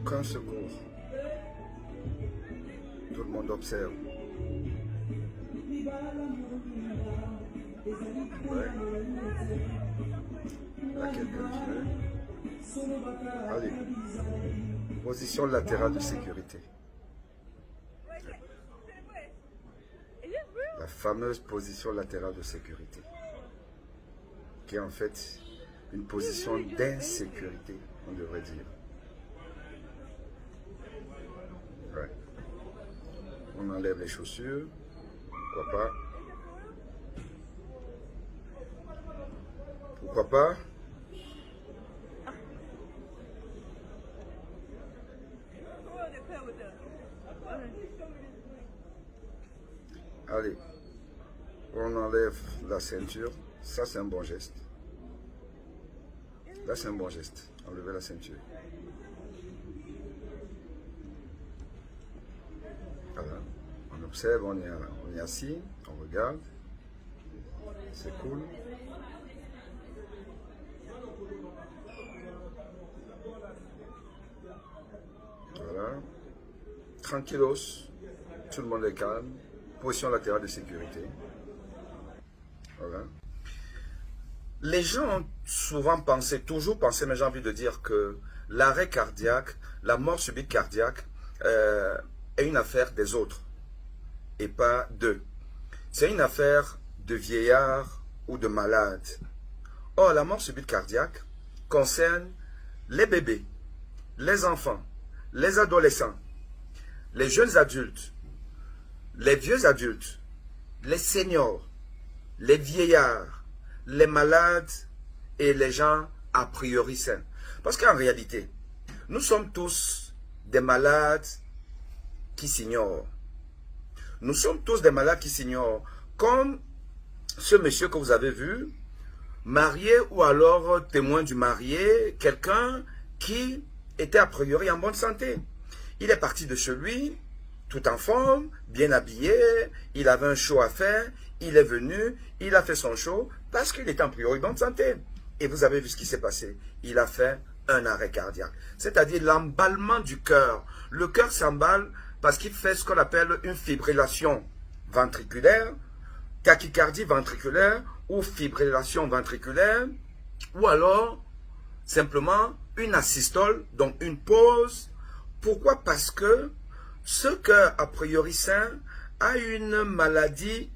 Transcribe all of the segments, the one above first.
Aucun secours. Tout le monde observe. Ouais. Là, quelqu'un qui veut. Allez. Position latérale de sécurité. La fameuse position latérale de sécurité. Qui est en fait une position d'insécurité, on devrait dire. Ouais. On enlève les chaussures. Pourquoi pas? Pourquoi pas? Allez, on enlève la ceinture. Ça, c'est un bon geste. Là, c'est un bon geste. Enlever la ceinture. Voilà. On observe, on est assis, on regarde. C'est cool. Voilà. Tranquillos. Tout le monde est calme. Position latérale de sécurité. Voilà. Les gens ont souvent pensé, toujours pensé, mais j'ai envie de dire que l'arrêt cardiaque, la mort subite cardiaque est une affaire des autres et pas d'eux. C'est une affaire de vieillards ou de malades. Or, la mort subite cardiaque concerne les bébés, les enfants, les adolescents, les jeunes adultes, les vieux adultes, les seniors, les vieillards, les malades et les gens a priori sains. Parce qu'en réalité, nous sommes tous des malades qui s'ignorent. Nous sommes tous des malades qui s'ignorent. Comme ce monsieur que vous avez vu, marié ou alors témoin du marié, quelqu'un qui était a priori en bonne santé. Il est parti de chez lui, tout en forme, bien habillé, il avait un show à faire, il est venu, il a fait son show parce qu'il était en priori bonne santé. Et vous avez vu ce qui s'est passé. Il a fait un arrêt cardiaque. C'est-à-dire l'emballement du cœur. Le cœur s'emballe parce qu'il fait ce qu'on appelle une fibrillation ventriculaire, tachycardie ventriculaire ou fibrillation ventriculaire, ou alors simplement une asystole, donc une pause. Pourquoi? Parce que ce cœur a priori sain a une maladie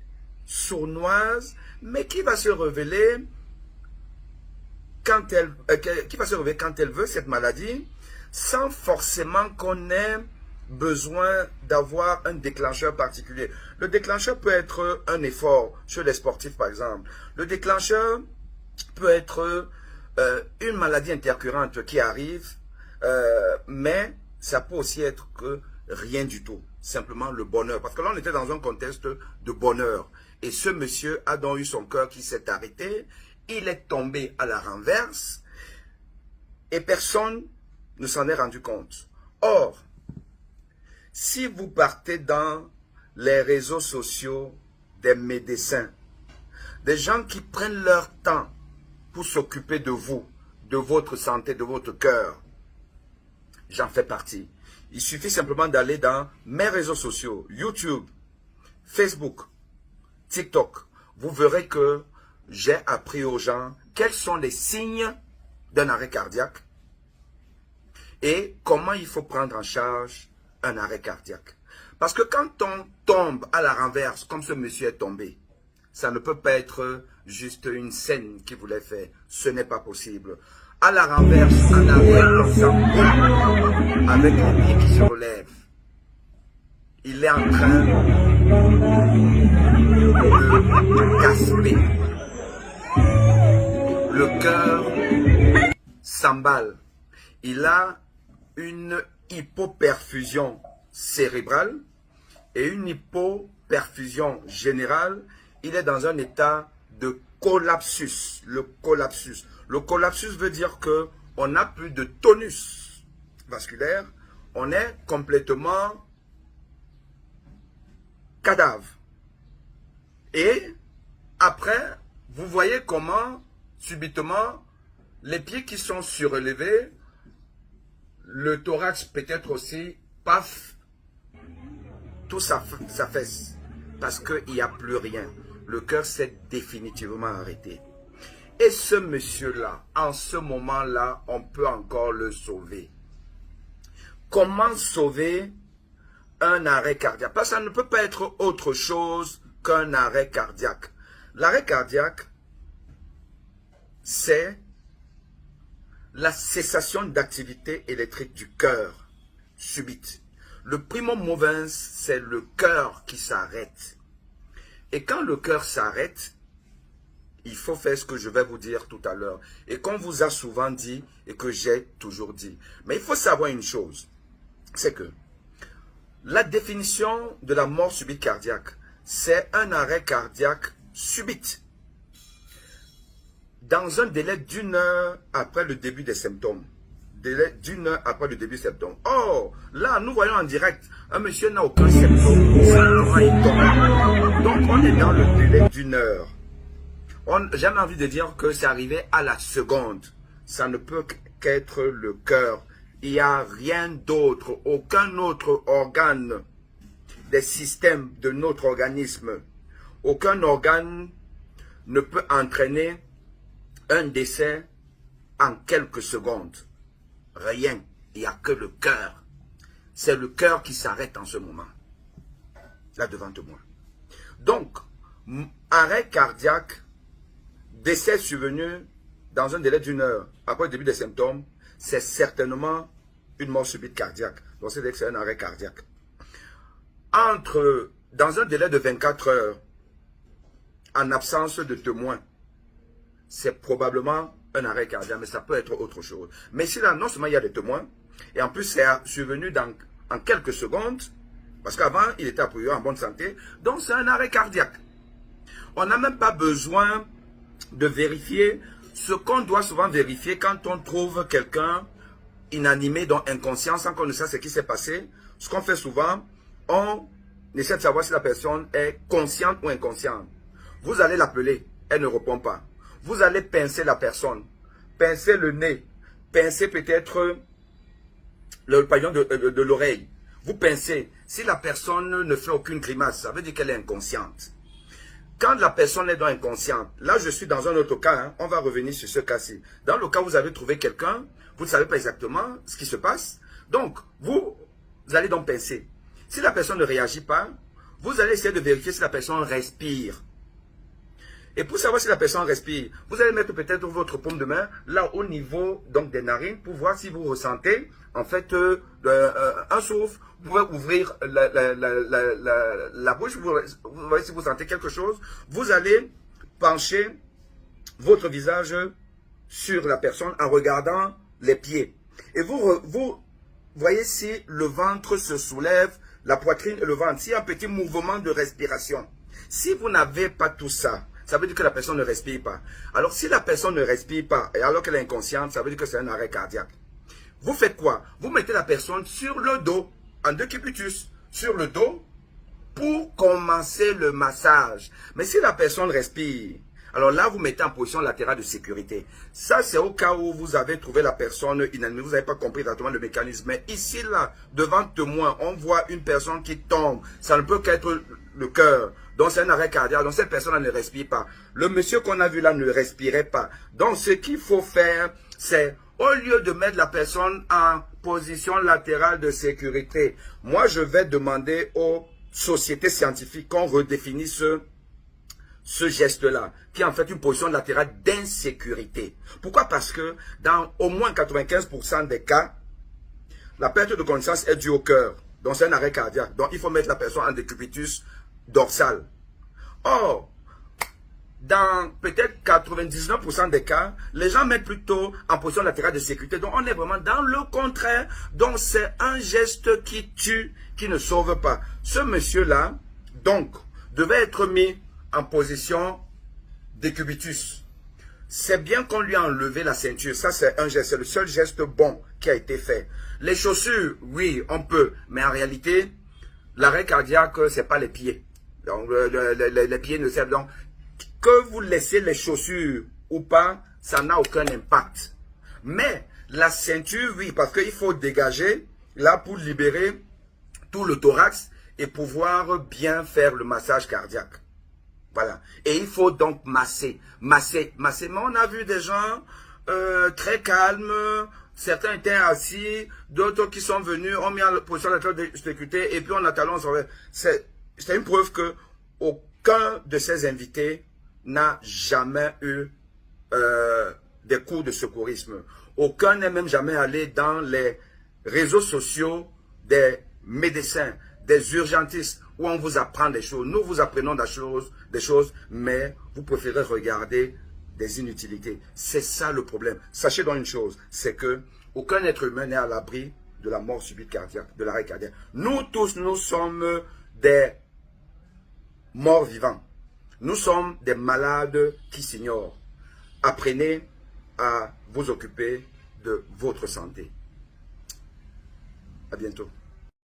sournoise, mais qui va se révéler quand elle veut, cette maladie, sans forcément qu'on ait besoin d'avoir un déclencheur particulier. Le déclencheur peut être un effort chez les sportifs, par exemple. Le déclencheur peut être une maladie intercurrente qui arrive, mais ça peut aussi être que rien du tout, simplement le bonheur. Parce que là, on était dans un contexte de bonheur. Et ce monsieur a donc eu son cœur qui s'est arrêté. Il est tombé à la renverse. Et personne ne s'en est rendu compte. Or, si vous partez dans les réseaux sociaux des médecins, des gens qui prennent leur temps pour s'occuper de vous, de votre santé, de votre cœur, j'en fais partie. Il suffit simplement d'aller dans mes réseaux sociaux, YouTube, Facebook, TikTok. Vous verrez que j'ai appris aux gens quels sont les signes d'un arrêt cardiaque et comment il faut prendre en charge un arrêt cardiaque. Parce que quand on tombe à la renverse, comme ce monsieur est tombé, ça ne peut pas être juste une scène qu'il voulait faire. Ce n'est pas possible. À la renverse, en arrière, comme ça, boum, avec les pieds qui se relèvent. Il est en train le gaspille. Le cœur s'emballe. Il a une hypoperfusion cérébrale et une hypoperfusion générale. Il est dans un état de collapsus. Le collapsus. Le collapsus veut dire que on n'a plus de tonus vasculaire. On est complètement cadavre. Et après, vous voyez comment, subitement, les pieds qui sont surélevés, le thorax peut-être aussi, paf, tout s'affaisse. Parce qu'il n'y a plus rien. Le cœur s'est définitivement arrêté. Et ce monsieur-là, en ce moment-là, on peut encore le sauver. Comment sauver un arrêt cardiaque? Parce que ça ne peut pas être autre chose qu'un arrêt cardiaque. L'arrêt cardiaque, c'est la cessation d'activité électrique du cœur subite. Le primum movens, c'est le cœur qui s'arrête. Et quand le cœur s'arrête, il faut faire ce que je vais vous dire tout à l'heure. Et qu'on vous a souvent dit et que j'ai toujours dit. Mais il faut savoir une chose. C'est que la définition de la mort subite cardiaque, c'est un arrêt cardiaque subite. Dans un délai d'1 heure après le début des symptômes. Délai d'1 heure après le début des symptômes. Or, là, nous voyons en direct, un monsieur n'a aucun symptôme. Donc, on est dans le délai d'1 heure. J'ai envie de dire que c'est arrivé à la seconde. Ça ne peut qu'être le cœur. Il n'y a rien d'autre, aucun autre organe des systèmes de notre organisme. Aucun organe ne peut entraîner un décès en quelques secondes. Rien. Il n'y a que le cœur. C'est le cœur qui s'arrête en ce moment. Là devant moi. Donc, arrêt cardiaque, décès survenu dans un délai d'1 heure après le début des symptômes, c'est certainement une mort subite cardiaque. Donc c'est un arrêt cardiaque. Dans un délai de 24 heures, en absence de témoins, c'est probablement un arrêt cardiaque, mais ça peut être autre chose. Mais si là, non seulement il y a des témoins, et en plus c'est survenu en quelques secondes, parce qu'avant il était appuyé en bonne santé, donc c'est un arrêt cardiaque. On n'a même pas besoin de vérifier ce qu'on doit souvent vérifier quand on trouve quelqu'un inanimé, donc inconscient, sans qu'on ne sache ce qui s'est passé. Ce qu'on fait souvent, on essaie de savoir si la personne est consciente ou inconsciente. Vous allez l'appeler, elle ne répond pas. Vous allez pincer la personne, pincer le nez, pincer peut-être le pavillon de l'oreille. Vous pincez. Si la personne ne fait aucune grimace, ça veut dire qu'elle est inconsciente. Quand la personne est donc inconsciente, là je suis dans un autre cas, hein, on va revenir sur ce cas-ci. Dans le cas où vous avez trouvé quelqu'un, vous ne savez pas exactement ce qui se passe. Donc, vous allez donc pincer. Si la personne ne réagit pas, vous allez essayer de vérifier si la personne respire. Et pour savoir si la personne respire, vous allez mettre peut-être votre paume de main là au niveau donc des narines pour voir si vous ressentez en fait un souffle. Vous pouvez ouvrir la bouche, vous voyez si vous sentez quelque chose. Vous allez pencher votre visage sur la personne en regardant les pieds. Et vous voyez si le ventre se soulève, la poitrine et le ventre, s'il y a un petit mouvement de respiration. Si vous n'avez pas tout ça, ça veut dire que la personne ne respire pas. Alors si la personne ne respire pas, et alors qu'elle est inconsciente, ça veut dire que c'est un arrêt cardiaque. Vous faites quoi? Vous mettez la personne sur le dos, en décubitus, sur le dos, pour commencer le massage. Mais si la personne respire, alors là, vous mettez en position latérale de sécurité. Ça, c'est au cas où vous avez trouvé la personne inanimée, vous n'avez pas compris exactement le mécanisme. Mais ici, là, devant témoin, on voit une personne qui tombe. Ça ne peut qu'être le cœur. Donc, c'est un arrêt cardiaque. Donc, cette personne ne respire pas. Le monsieur qu'on a vu là ne respirait pas. Donc, ce qu'il faut faire, c'est, au lieu de mettre la personne en position latérale de sécurité, moi, je vais demander aux sociétés scientifiques qu'on redéfinisse ce geste-là, qui est en fait une position latérale d'insécurité. Pourquoi? Parce que dans au moins 95% des cas, la perte de conscience est due au cœur. Donc c'est un arrêt cardiaque. Donc il faut mettre la personne en décubitus dorsale. Or, dans peut-être 99% des cas, les gens mettent plutôt en position latérale de sécurité. Donc, on est vraiment dans le contraire. Donc, c'est un geste qui tue, qui ne sauve pas. Ce monsieur-là, donc, devait être mis en position décubitus. C'est bien qu'on lui a enlevé la ceinture. Ça, c'est un geste. C'est le seul geste bon qui a été fait. Les chaussures, oui, on peut. Mais en réalité, l'arrêt cardiaque, c'est pas les pieds. Donc, les pieds ne servent donc. Que vous laissez les chaussures ou pas, ça n'a aucun impact. Mais la ceinture, oui, parce qu'il faut dégager, là, pour libérer tout le thorax et pouvoir bien faire le massage cardiaque. Voilà. Et il faut donc masser. Mais on a vu des gens très calmes. Certains étaient assis, d'autres qui sont venus, ont mis en position de sécurité et puis on attend, c'est une preuve que aucun de ces invités n'a jamais eu des cours de secourisme. Aucun n'est même jamais allé dans les réseaux sociaux des médecins, des urgentistes, où on vous apprend des choses. Nous vous apprenons des choses, mais vous préférez regarder des inutilités. C'est ça le problème. Sachez donc une chose, c'est que aucun être humain n'est à l'abri de la mort subite cardiaque, de l'arrêt cardiaque. Nous tous, nous sommes des morts vivants. Nous sommes des malades qui s'ignorent. Apprenez à vous occuper de votre santé. À bientôt.